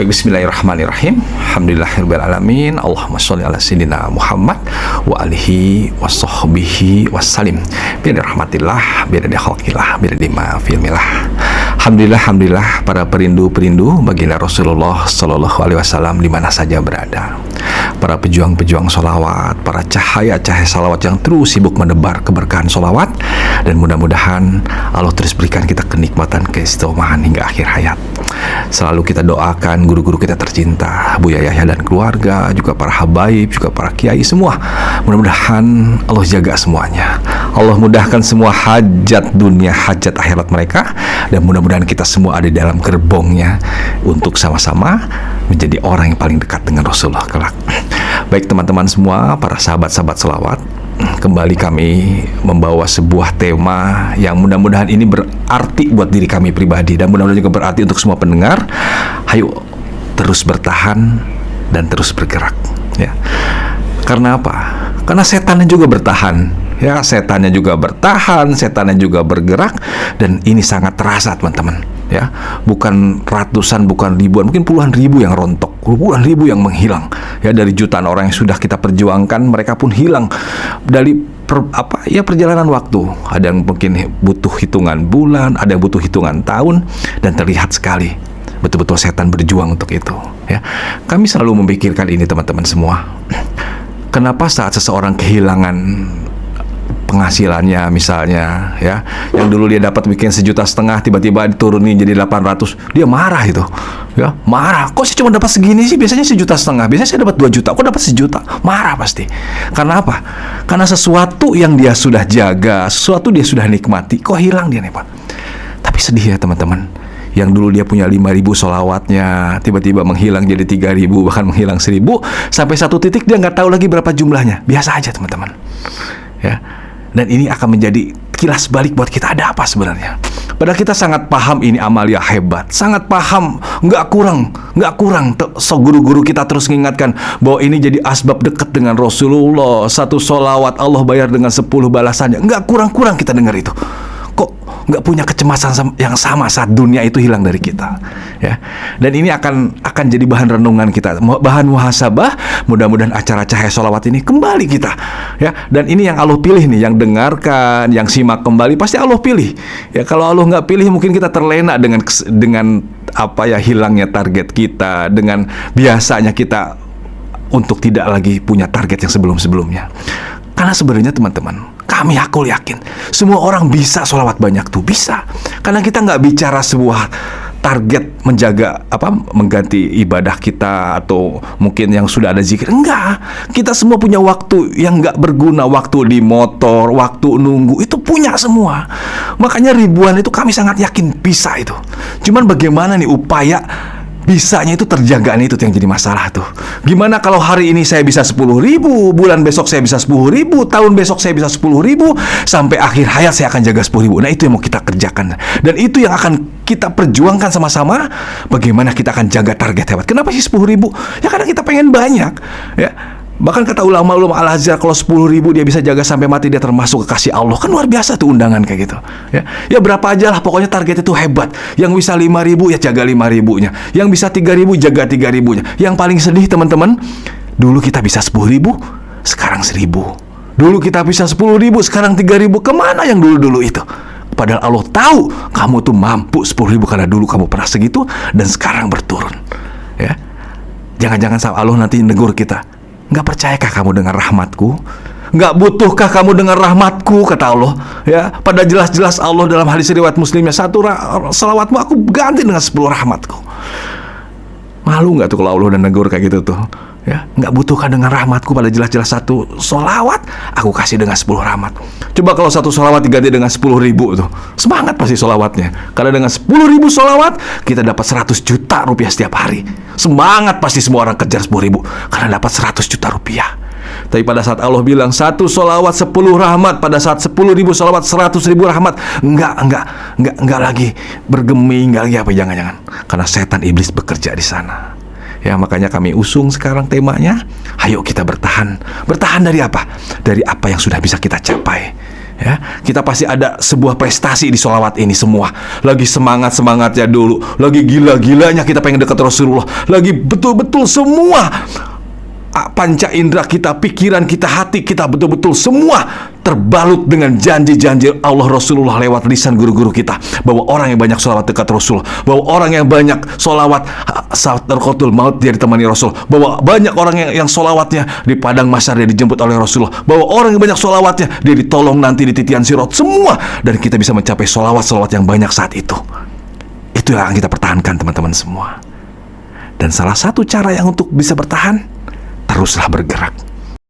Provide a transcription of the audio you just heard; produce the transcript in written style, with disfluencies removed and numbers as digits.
Baik, bismillahirrahmanirrahim. Alhamdulillahirrahmanirrahim. Allahumma sholli ala sayyidina Muhammad wa alihi wa sahbihi wassalim. Biar rahmatillah, biar khalqillah, biar ma'filmillah. Alhamdulillah para perindu-perindu baginda Rasulullah sallallahu alaihi wasallam di mana saja berada. Para pejuang-pejuang sholawat, para cahaya-cahaya salawat yang terus sibuk menebar keberkahan sholawat, dan mudah-mudahan Allah terus berikan kita kenikmatan keistiqomahan hingga akhir hayat. Selalu kita doakan guru-guru kita tercinta, Buya Yahya dan keluarga, juga para habaib, juga para kiai semua. Mudah-mudahan Allah jaga semuanya. Allah mudahkan semua hajat dunia, hajat akhirat mereka, dan mudah-mudahan kita semua ada di dalam gerbongnya untuk sama-sama menjadi orang yang paling dekat dengan Rasulullah kelak. Baik teman-teman semua, para sahabat-sahabat selawat, kembali kami membawa sebuah tema yang mudah-mudahan ini berarti buat diri kami pribadi, dan mudah-mudahan juga berarti untuk semua pendengar. Ayo terus bertahan dan terus bergerak, ya. Karena apa? Karena setannya juga bertahan, ya. Setannya juga bertahan, setannya juga bergerak, dan ini sangat terasa teman-teman, ya. Bukan ratusan, bukan ribuan, mungkin puluhan ribu yang rontok, puluhan ribu yang menghilang, ya. Dari jutaan orang yang sudah kita perjuangkan, mereka pun hilang dari perjalanan waktu. Ada yang mungkin butuh hitungan bulan, ada yang butuh hitungan tahun, dan terlihat sekali betul-betul setan berjuang untuk itu, ya. Kami selalu memikirkan ini teman-teman semua. Kenapa saat seseorang kehilangan penghasilannya misalnya, ya, yang dulu dia dapat bikin 1,5 juta, tiba-tiba diturunin jadi 800, dia marah itu, ya, marah. Kok saya cuma dapat segini sih? Biasanya 1,5 juta, biasanya saya dapat 2 juta, kok dapat 1 juta? Marah pasti. Karena apa? Karena sesuatu yang dia sudah jaga, sesuatu dia sudah nikmati, kok hilang dia nih Pak. Tapi sedih ya teman-teman. Yang dulu dia punya 5.000 sholawatnya, tiba-tiba menghilang jadi 3.000, bahkan menghilang 1.000, sampai satu titik dia nggak tahu lagi berapa jumlahnya. Biasa aja teman-teman, ya. Dan ini akan menjadi kilas balik buat kita, ada apa sebenarnya. Padahal kita sangat paham ini amalia hebat, sangat paham, nggak kurang. So guru-guru kita terus mengingatkan bahwa ini jadi asbab dekat dengan Rasulullah. 1 sholawat Allah bayar dengan 10 balasannya. Nggak kurang kita dengar itu. Kok nggak punya kecemasan yang sama saat dunia itu hilang dari kita, ya. Dan ini akan jadi bahan renungan kita, bahan muhasabah. Mudah-mudahan acara cahaya sholawat ini kembali kita, ya. Dan ini yang Allah pilih nih, yang dengarkan, yang simak kembali pasti Allah pilih, ya. Kalau Allah nggak pilih, mungkin kita terlena dengan hilangnya target kita, dengan biasanya kita untuk tidak lagi punya target yang sebelum-sebelumnya. Karena sebenarnya teman-teman, aku yakin semua orang bisa sholawat banyak tuh, bisa. Karena kita nggak bicara sebuah target mengganti ibadah kita, atau mungkin yang sudah ada zikir. Enggak, kita semua punya waktu yang nggak berguna, waktu di motor, waktu nunggu, itu punya semua. Makanya ribuan itu kami sangat yakin bisa itu. Cuman bagaimana nih upaya bisanya itu terjagaan, itu yang jadi masalah tuh. Gimana kalau hari ini saya bisa 10.000, bulan besok saya bisa 10.000, tahun besok saya bisa 10.000, sampai akhir hayat saya akan jaga 10.000. Nah, itu yang mau kita kerjakan, dan itu yang akan kita perjuangkan sama-sama. Bagaimana kita akan jaga target hebat. Kenapa sih 10.000? Ya karena kita pengen banyak, ya. Bahkan kata ulama-ulama Al-Azhar, kalau 10.000 dia bisa jaga sampai mati, dia termasuk kekasih Allah. Kan luar biasa tuh undangan kayak gitu, ya. Ya berapa aja lah, pokoknya target itu hebat. Yang bisa 5.000 ya jaga 5.000-nya. Yang bisa 3.000 jaga 3.000-nya. Yang paling sedih teman-teman, dulu kita bisa 10.000, sekarang 1.000. Dulu kita bisa 10.000, sekarang 3.000. Kemana yang dulu-dulu itu? Padahal Allah tahu kamu tuh mampu 10.000 karena dulu kamu pernah segitu, dan sekarang berturun, ya. Jangan-jangan sama Allah nanti negur kita. Nggak percayakah kamu dengan rahmatku? Nggak butuhkah kamu dengan rahmatku, kata Allah, ya. Pada jelas-jelas Allah dalam hadis riwayat Muslimnya, 1 salawatmu aku ganti dengan 10 rahmatku. Malu nggak tuh kalau Allah udah negur kayak gitu tuh, ya. Nggak butuhkah dengan rahmatku, pada jelas-jelas 1 sholawat aku kasih dengan 10 rahmat. Coba kalau 1 sholawat diganti dengan 10.000 tuh, semangat pasti sholawatnya. Karena dengan 10.000 sholawat kita dapat 100 juta rupiah setiap hari. Semangat pasti semua orang kejar 10.000 karena dapat 100 juta rupiah. Tapi pada saat Allah bilang 1 sholawat 10 rahmat, pada saat 10.000 sholawat 100.000 rahmat, enggak lagi bergeming, enggak lagi apa, jangan-jangan. Karena setan iblis bekerja di sana. Ya, makanya kami usung sekarang temanya, ayo kita bertahan. Bertahan dari apa? Dari apa yang sudah bisa kita capai, Ya, kita pasti ada sebuah prestasi di sholawat ini semua. Lagi semangat-semangatnya dulu, lagi gila-gilanya kita pengen dekat Rasulullah, lagi betul-betul semua panca indera kita, pikiran kita, hati kita betul-betul semua terbalut dengan janji-janji Allah Rasulullah lewat lisan guru-guru kita, bahwa orang yang banyak sholawat dekat Rasul, bahwa orang yang banyak sholawat sadratul maut dia ditemani Rasul, bahwa banyak orang yang sholawatnya di padang mahsyar dia dijemput oleh Rasulullah, bahwa orang yang banyak sholawatnya dia ditolong nanti di titian sirat semua, dan kita bisa mencapai sholawat yang banyak saat itu. Itu yang kita pertahankan teman-teman semua. Dan salah satu cara yang untuk bisa bertahan, teruslah bergerak.